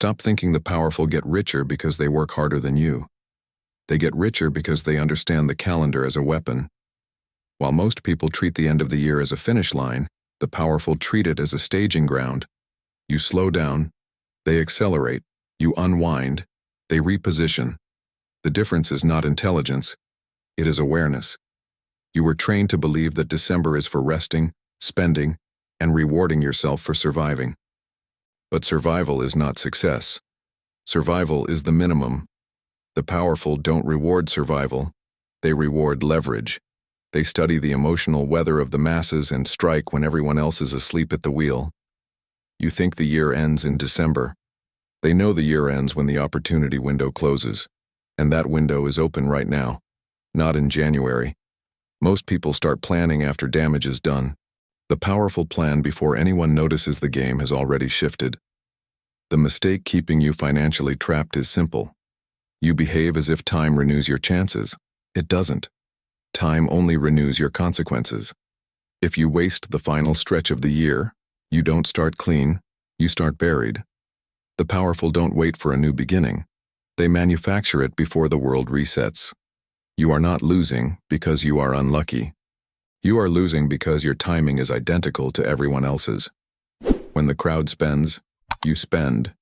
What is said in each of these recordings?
Stop thinking the powerful get richer because they work harder than you. They get richer because they understand the calendar as a weapon. While most people treat the end of the year as a finish line, the powerful treat it as a staging ground. You slow down, they accelerate, you unwind, they reposition. The difference is not intelligence, it is awareness. You were trained to believe that December is for resting, spending, and rewarding yourself for surviving. But survival is not success. Survival is the minimum. The powerful don't reward survival, they reward leverage. They study the emotional weather of the masses and strike when everyone else is asleep at the wheel. You think the year ends in December. They know the year ends when the opportunity window closes, and that window is open right now, not in January. Most people start planning after damage is done. The powerful plan before anyone notices the game has already shifted. The mistake keeping you financially trapped is simple. You behave as if time renews your chances. It doesn't. Time only renews your consequences. If you waste the final stretch of the year, you don't start clean, you start buried. The powerful don't wait for a new beginning. They manufacture it before the world resets. You are not losing because you are unlucky. You are losing because your timing is identical to everyone else's. When the crowd spends, you spend.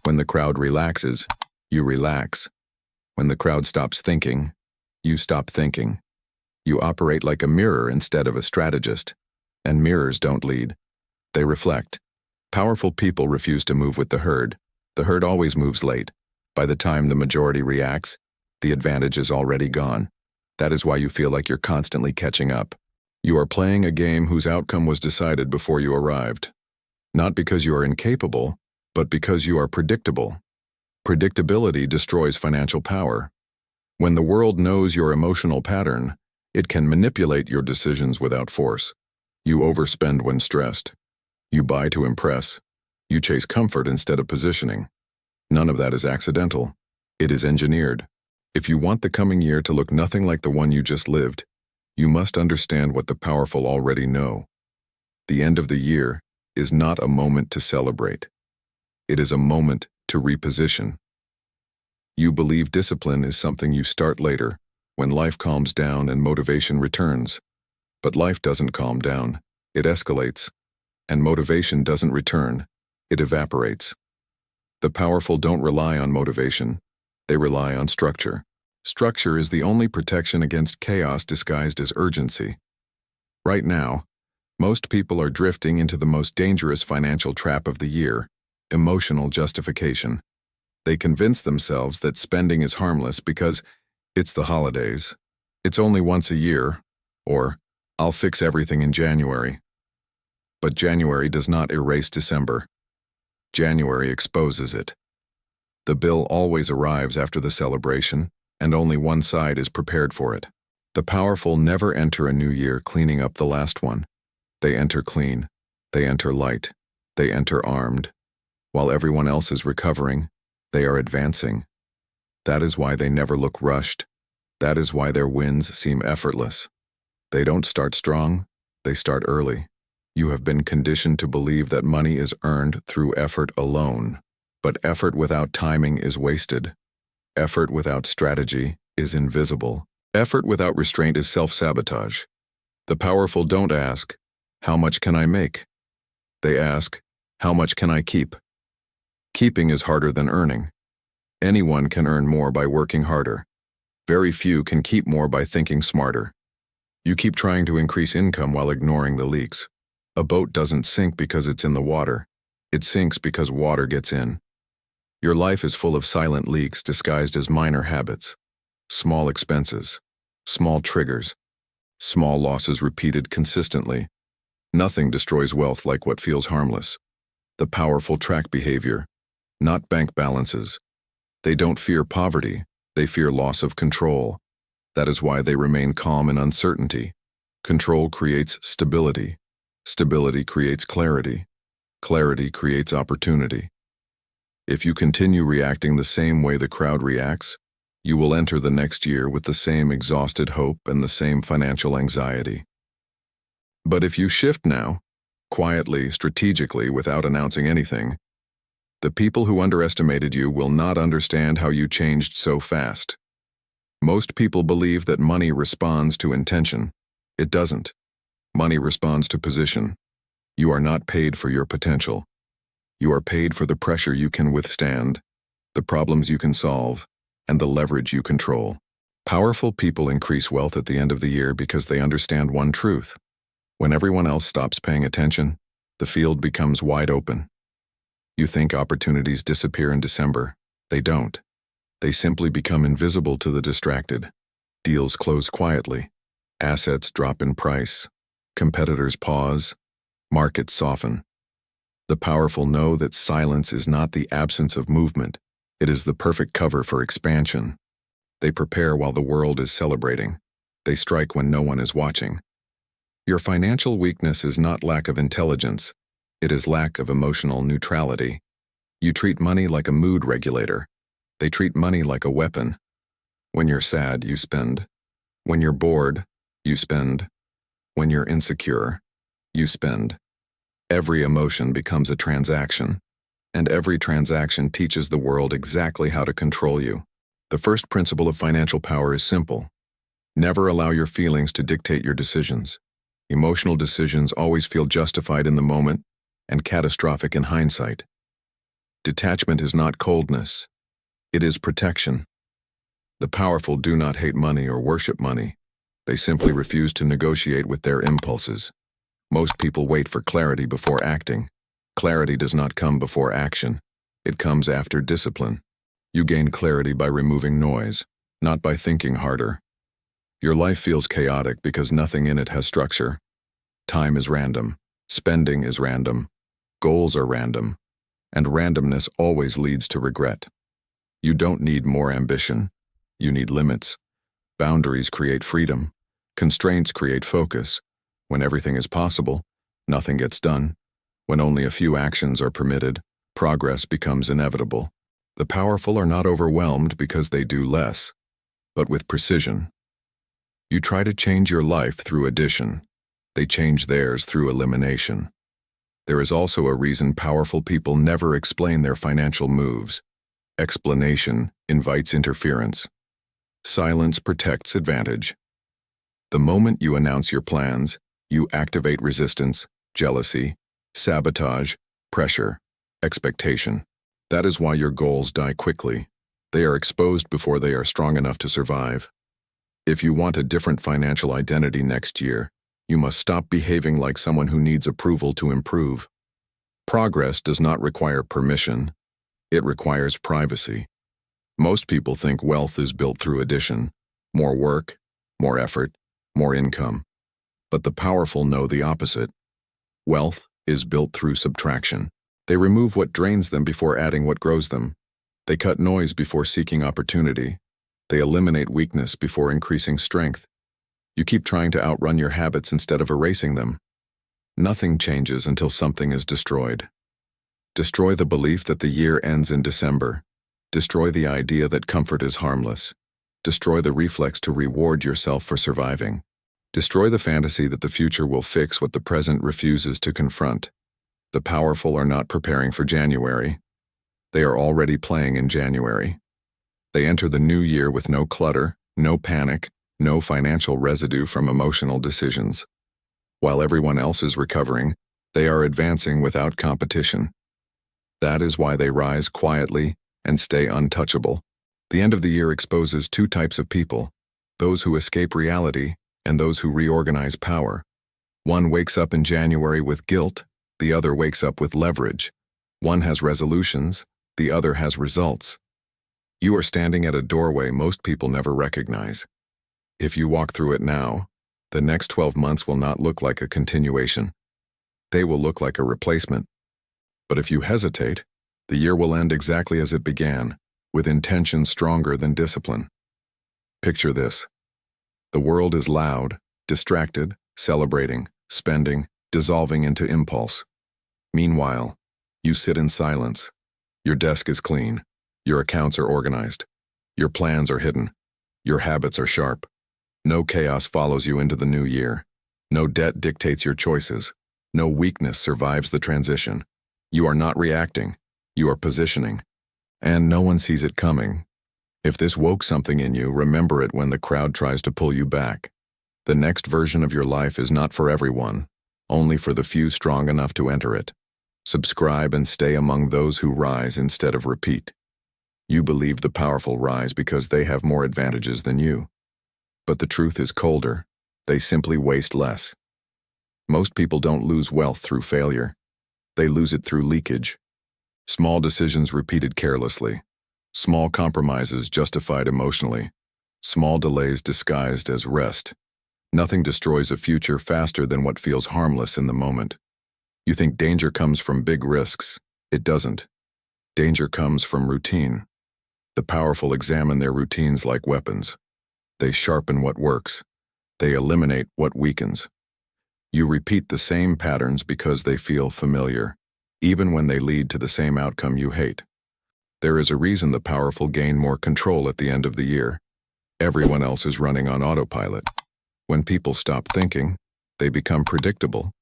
When the crowd relaxes, you relax. When the crowd stops thinking, you stop thinking. You operate like a mirror instead of a strategist. And mirrors don't lead. They reflect. Powerful people refuse to move with the herd. The herd always moves late. By the time the majority reacts, the advantage is already gone. That is why you feel like you're constantly catching up. You are playing a game whose outcome was decided before you arrived. Not because you are incapable, but because you are predictable. Predictability destroys financial power. When the world knows your emotional pattern, it can manipulate your decisions without force. You overspend when stressed. You buy to impress. You chase comfort instead of positioning. None of that is accidental. It is engineered. If you want the coming year to look nothing like the one you just lived, you must understand what the powerful already know. The end of the year is not a moment to celebrate. It is a moment to reposition. You believe discipline is something you start later, when life calms down and motivation returns. But life doesn't calm down, it escalates. And motivation doesn't return, it evaporates. The powerful don't rely on motivation, they rely on structure. Structure is the only protection against chaos disguised as urgency. Right now, most people are drifting into the most dangerous financial trap of the year, emotional justification. They convince themselves that spending is harmless because it's the holidays. It's only once a year, or I'll fix everything in January. But January does not erase December. January exposes it. The bill always arrives after the celebration, and only one side is prepared for it. The powerful never enter a new year cleaning up the last one. They enter clean. They enter light. They enter armed. While everyone else is recovering, they are advancing. That is why they never look rushed. That is why their wins seem effortless. They don't start strong, they start early. You have been conditioned to believe that money is earned through effort alone. But effort without timing is wasted. Effort without strategy is invisible. Effort without restraint is self-sabotage. The powerful don't ask, "How much can I make?" They ask, "How much can I keep?" Keeping is harder than earning. Anyone can earn more by working harder. Very few can keep more by thinking smarter. You keep trying to increase income while ignoring the leaks. A boat doesn't sink because it's in the water. It sinks because water gets in. Your life is full of silent leaks disguised as minor habits. Small expenses. Small triggers. Small losses repeated consistently. Nothing destroys wealth like what feels harmless. The powerful track behavior, not bank balances. They don't fear poverty, they fear loss of control. That is why they remain calm in uncertainty. Control creates stability. Stability creates clarity. Clarity creates opportunity. If you continue reacting the same way the crowd reacts, you will enter the next year with the same exhausted hope and the same financial anxiety. But if you shift now, quietly, strategically, without announcing anything, The people who underestimated you will not understand how you changed so fast. Most people believe that money responds to intention. It doesn't. Money responds to position. You are not paid for your potential. You are paid for the pressure you can withstand, the problems you can solve, and the leverage you control. Powerful people increase wealth at the end of the year because they understand one truth. When everyone else stops paying attention, the field becomes wide open. You think opportunities disappear in December. They don't. They simply become invisible to the distracted. Deals close quietly. Assets drop in price. Competitors pause. Markets soften. The powerful know that silence is not the absence of movement. It is the perfect cover for expansion. They prepare while the world is celebrating. They strike when no one is watching. Your financial weakness is not lack of intelligence. It is lack of emotional neutrality. You treat money like a mood regulator. They treat money like a weapon. When you're sad, you spend. When you're bored, you spend. When you're insecure, you spend. Every emotion becomes a transaction, and every transaction teaches the world exactly how to control you. The first principle of financial power is simple. Never allow your feelings to dictate your decisions. Emotional decisions always feel justified in the moment and catastrophic in hindsight. Detachment is not coldness. It is protection. The powerful do not hate money or worship money. They simply refuse to negotiate with their impulses. Most people wait for clarity before acting. Clarity does not come before action. It comes after discipline. You gain clarity by removing noise, not by thinking harder. Your life feels chaotic because nothing in it has structure. Time is random. Spending is random. Goals are random. And randomness always leads to regret. You don't need more ambition. You need limits. Boundaries create freedom. Constraints create focus. When everything is possible, nothing gets done. When only a few actions are permitted, progress becomes inevitable. The powerful are not overwhelmed because they do less, but with precision. You try to change your life through addition. They change theirs through elimination. There is also a reason powerful people never explain their financial moves. Explanation invites interference. Silence protects advantage. The moment you announce your plans, you activate resistance, jealousy, sabotage, pressure, expectation. That is why your goals die quickly. They are exposed before they are strong enough to survive. If you want a different financial identity next year, you must stop behaving like someone who needs approval to improve. Progress does not require permission. It requires privacy. Most people think wealth is built through addition, more work, more effort, more income. But the powerful know the opposite. Wealth is built through subtraction. They remove what drains them before adding what grows them. They cut noise before seeking opportunity. They eliminate weakness before increasing strength. You keep trying to outrun your habits instead of erasing them. Nothing changes until something is destroyed. Destroy the belief that the year ends in December. Destroy the idea that comfort is harmless. Destroy the reflex to reward yourself for surviving. Destroy the fantasy that the future will fix what the present refuses to confront. The powerful are not preparing for January. They are already playing in January. They enter the new year with no clutter, no panic, no financial residue from emotional decisions. While everyone else is recovering, they are advancing without competition. That is why they rise quietly and stay untouchable. The end of the year exposes two types of people, those who escape reality and those who reorganize power. One wakes up in January with guilt, the other wakes up with leverage. One has resolutions, the other has results. You are standing at a doorway most people never recognize. If you walk through it now, the next 12 months will not look like a continuation. They will look like a replacement. But if you hesitate, the year will end exactly as it began, with intention stronger than discipline. Picture this. The world is loud, distracted, celebrating, spending, dissolving into impulse. Meanwhile, you sit in silence. Your desk is clean. Your accounts are organized. Your plans are hidden. Your habits are sharp. No chaos follows you into the new year. No debt dictates your choices. No weakness survives the transition. You are not reacting. You are positioning. And no one sees it coming. If this woke something in you, remember it when the crowd tries to pull you back. The next version of your life is not for everyone, only for the few strong enough to enter it. Subscribe and stay among those who rise instead of repeat. You believe the powerful rise because they have more advantages than you. But the truth is colder. They simply waste less. Most people don't lose wealth through failure. They lose it through leakage. Small decisions repeated carelessly. Small compromises justified emotionally. Small delays disguised as rest. Nothing destroys a future faster than what feels harmless in the moment. You think danger comes from big risks. It doesn't. Danger comes from routine. The powerful examine their routines like weapons. They sharpen what works. They eliminate what weakens. You repeat the same patterns because they feel familiar, even when they lead to the same outcome you hate. There is a reason the powerful gain more control at the end of the year. Everyone else is running on autopilot. When people stop thinking, they become predictable.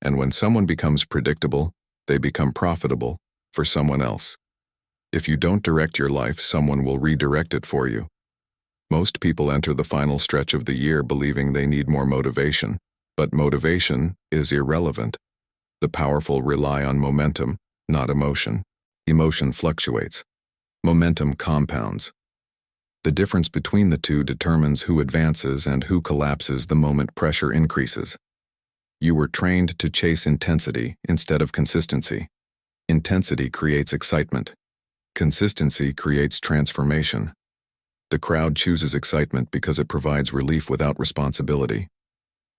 And when someone becomes predictable, they become profitable for someone else. If you don't direct your life, someone will redirect it for you. Most people enter the final stretch of the year believing they need more motivation, but motivation is irrelevant. The powerful rely on momentum, not emotion. Emotion fluctuates. Momentum compounds. The difference between the two determines who advances and who collapses the moment pressure increases. You were trained to chase intensity instead of consistency. Intensity creates excitement. Consistency creates transformation. The crowd chooses excitement because it provides relief without responsibility.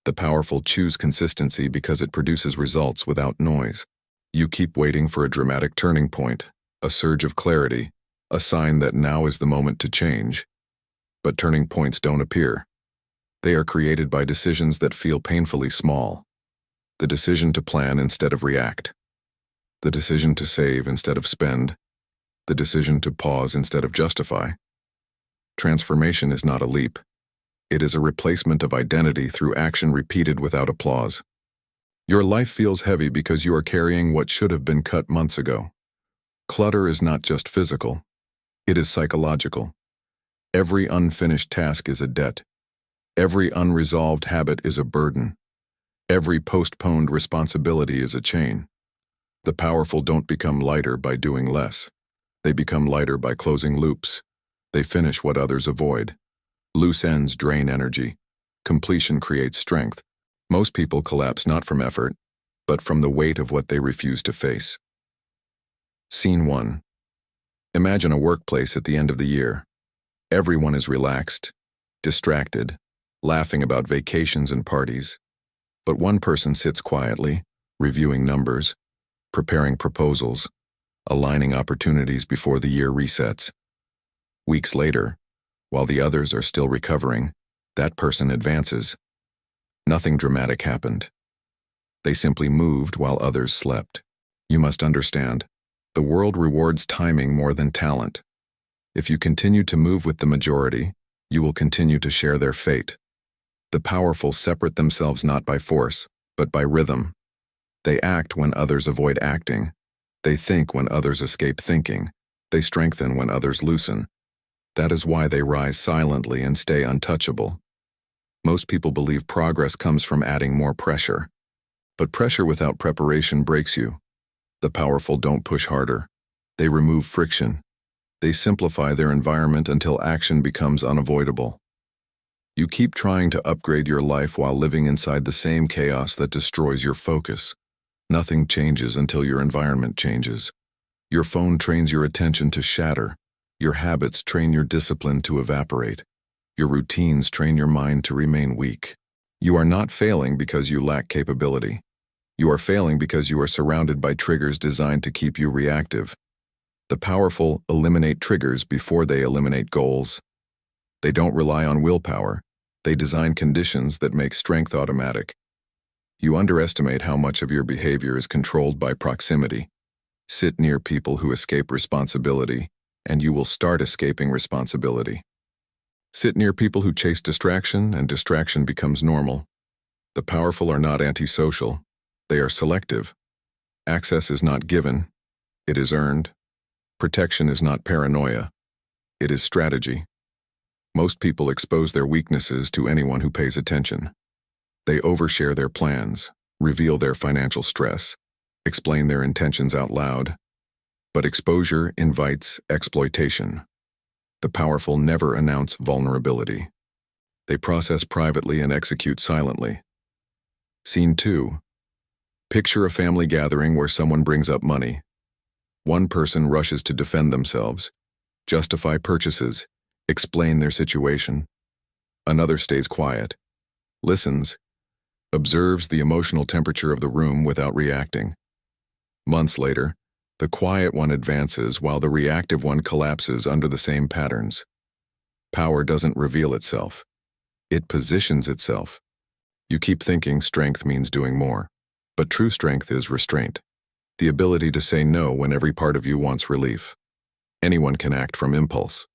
The powerful choose consistency because it produces results without noise. You keep waiting for a dramatic turning point, a surge of clarity, a sign that now is the moment to change. But turning points don't appear. They are created by decisions that feel painfully small. The decision to plan instead of react. The decision to save instead of spend. The decision to pause instead of justify. Transformation is not a leap. It is a replacement of identity through action repeated without applause. Your life feels heavy because you are carrying what should have been cut months ago. Clutter is not just physical. It is psychological. Every unfinished task is a debt. Every unresolved habit is a burden. Every postponed responsibility is a chain. The powerful don't become lighter by doing less. They become lighter by closing loops. They finish what others avoid. Loose ends drain energy. Completion creates strength. Most people collapse not from effort, but from the weight of what they refuse to face. Scene 1. Imagine a workplace at the end of the year. Everyone is relaxed, distracted, laughing about vacations and parties. But one person sits quietly, reviewing numbers, preparing proposals, aligning opportunities before the year resets. Weeks later, while the others are still recovering, that person advances. Nothing dramatic happened. They simply moved while others slept. You must understand, the world rewards timing more than talent. If you continue to move with the majority, you will continue to share their fate. The powerful separate themselves not by force, but by rhythm. They act when others avoid acting. They think when others escape thinking. They strengthen when others loosen. That is why they rise silently and stay untouchable. Most people believe progress comes from adding more pressure. But pressure without preparation breaks you. The powerful don't push harder. They remove friction. They simplify their environment until action becomes unavoidable. You keep trying to upgrade your life while living inside the same chaos that destroys your focus. Nothing changes until your environment changes. Your phone trains your attention to shatter. Your habits train your discipline to evaporate. Your routines train your mind to remain weak. You are not failing because you lack capability. You are failing because you are surrounded by triggers designed to keep you reactive. The powerful eliminate triggers before they eliminate goals. They don't rely on willpower. They design conditions that make strength automatic. You underestimate how much of your behavior is controlled by proximity. Sit near people who escape responsibility, and you will start escaping responsibility. Sit near people who chase distraction, and distraction becomes normal. The powerful are not antisocial. They are selective. Access is not given. It is earned. Protection is not paranoia. It is strategy. Most people expose their weaknesses to anyone who pays attention. They overshare their plans, reveal their financial stress, explain their intentions out loud. But exposure invites exploitation. The powerful never announce vulnerability. They process privately and execute silently. Scene 2. Picture a family gathering where someone brings up money. One person rushes to defend themselves, justify purchases, explain their situation. Another stays quiet, listens, observes the emotional temperature of the room without reacting. Months later, the quiet one advances while the reactive one collapses under the same patterns. Power doesn't reveal itself. It positions itself. You keep thinking strength means doing more, but true strength is restraint. The ability to say no when every part of you wants relief. Anyone can act from impulse.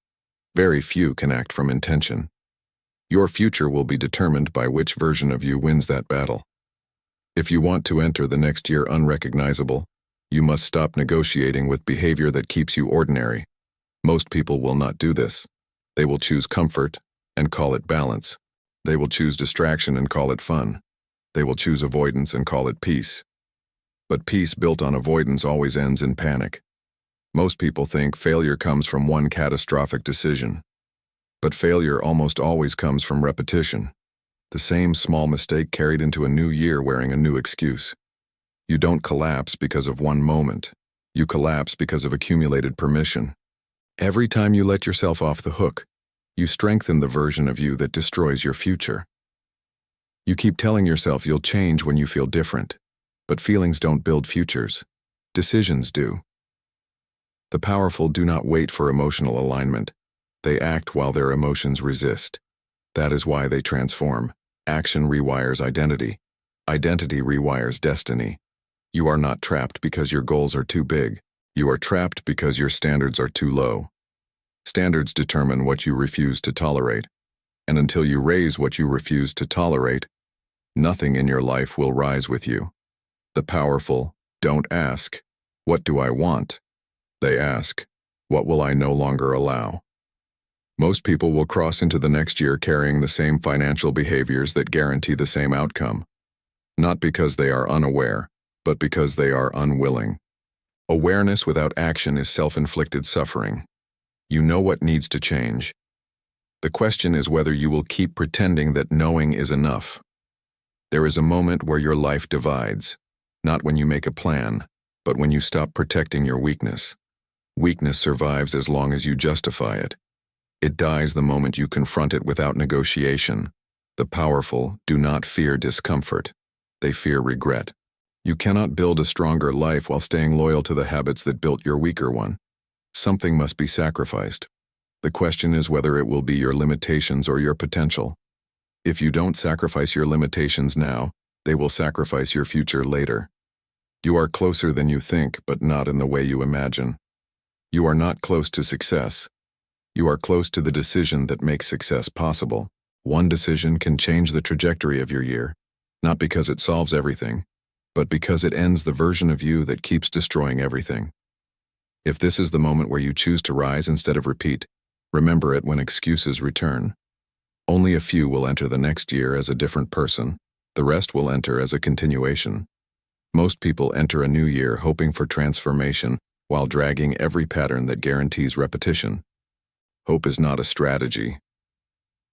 Very few can act from intention. Your future will be determined by which version of you wins that battle. If you want to enter the next year unrecognizable, you must stop negotiating with behavior that keeps you ordinary. Most people will not do this. They will choose comfort and call it balance. They will choose distraction and call it fun. They will choose avoidance and call it peace. But peace built on avoidance always ends in panic. Most people think failure comes from one catastrophic decision. But failure almost always comes from repetition. The same small mistake carried into a new year wearing a new excuse. You don't collapse because of one moment. You collapse because of accumulated permission. Every time you let yourself off the hook, you strengthen the version of you that destroys your future. You keep telling yourself you'll change when you feel different, but feelings don't build futures. Decisions do. The powerful do not wait for emotional alignment. They act while their emotions resist. That is why they transform. Action rewires identity. Identity rewires destiny. You are not trapped because your goals are too big. You are trapped because your standards are too low. Standards determine what you refuse to tolerate. And until you raise what you refuse to tolerate, nothing in your life will rise with you. The powerful don't ask, "What do I want?" They ask, "What will I no longer allow?" Most people will cross into the next year carrying the same financial behaviors that guarantee the same outcome. Not because they are unaware, but because they are unwilling. Awareness without action is self-inflicted suffering. You know what needs to change. The question is whether you will keep pretending that knowing is enough. There is a moment where your life divides, not when you make a plan, but when you stop protecting your weakness. Weakness survives as long as you justify it. It dies the moment you confront it without negotiation. The powerful do not fear discomfort. They fear regret. You cannot build a stronger life while staying loyal to the habits that built your weaker one. Something must be sacrificed. The question is whether it will be your limitations or your potential. If you don't sacrifice your limitations now, they will sacrifice your future later. You are closer than you think, but not in the way you imagine. You are not close to success. You are close to the decision that makes success possible. One decision can change the trajectory of your year, not because it solves everything, but because it ends the version of you that keeps destroying everything. If this is the moment where you choose to rise instead of repeat, remember it when excuses return. Only a few will enter the next year as a different person. The rest will enter as a continuation. Most people enter a new year hoping for transformation while dragging every pattern that guarantees repetition. Hope is not a strategy.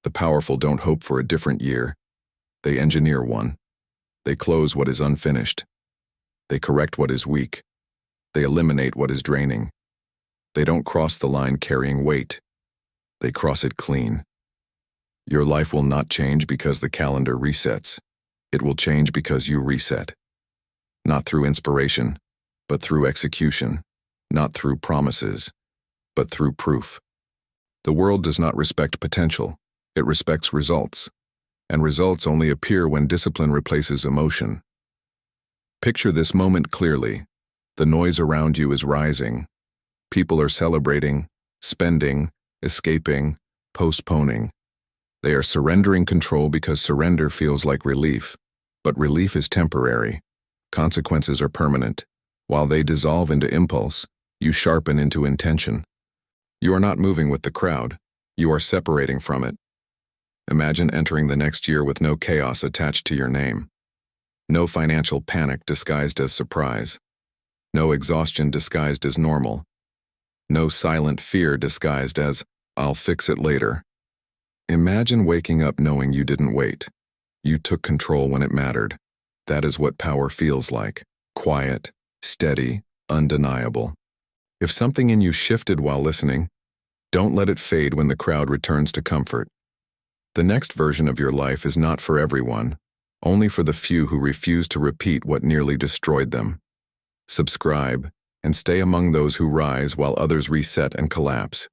The powerful don't hope for a different year. They engineer one. They close what is unfinished. They correct what is weak. They eliminate what is draining. They don't cross the line carrying weight. They cross it clean. Your life will not change because the calendar resets. It will change because you reset. Not through inspiration, but through execution. Not through promises, but through proof. The world does not respect potential. It respects results. And results only appear when discipline replaces emotion. Picture this moment clearly. The noise around you is rising. People are celebrating, spending, escaping, postponing. They are surrendering control because surrender feels like relief. But relief is temporary. Consequences are permanent. While they dissolve into impulse, you sharpen into intention. You are not moving with the crowd. You are separating from it. Imagine entering the next year with no chaos attached to your name. No financial panic disguised as surprise. No exhaustion disguised as normal. No silent fear disguised as, "I'll fix it later." Imagine waking up knowing you didn't wait. You took control when it mattered. That is what power feels like. Quiet, steady, undeniable. If something in you shifted while listening, don't let it fade when the crowd returns to comfort. The next version of your life is not for everyone, only for the few who refuse to repeat what nearly destroyed them. Subscribe, and stay among those who rise while others reset and collapse.